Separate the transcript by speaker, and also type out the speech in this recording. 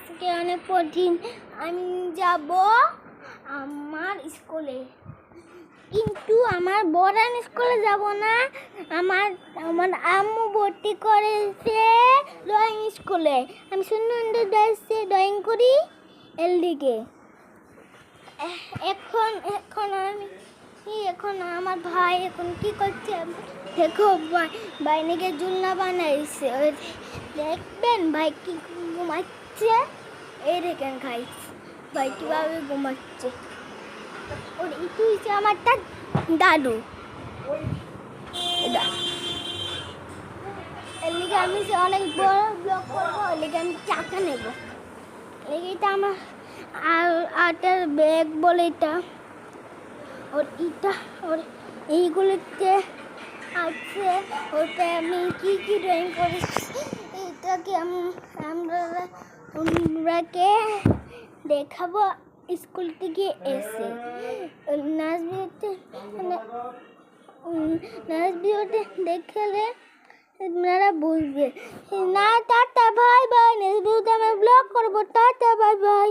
Speaker 1: আজকে অনেক কঠিন। আমি যাব আমার স্কুলে, কিন্তু আমার বড়ান স্কুলে যাব না। আমার আমার আম্মু ভর্তি করেছে ড্রয়িং স্কুলে। আমি সুন্দর সুন্দর ড্রয়িং করি এর দিকে। এখন আমার ভাই এখন কি করছে দেখো। ভাই নাকি জুলনা বানাইছে, দেখবেন ভাই কি ঘুমাচ্ছে। এই দেখেন ভাই কিভাবে ঘুমাচ্ছে। ওর ইটু হচ্ছে আমার দাদু। এর লিগে আমি অনেক বড় ব্লগ করবো, এর লিগে আমি টাকা নেব। এটা আমার আটার ব্যাগ বলে এটা। ওর এইগুলোতে আছে। ওটা আমি কি ড্রয়িং করেছি এটাকে আমরাকে দেখাবো স্কুল থেকে এসে। নাচবিওতে দেখলে আপনারা বুঝবে না। Tata bye bye. নাচবিওতে আমি ব্লগ করবো। Tata bye bye.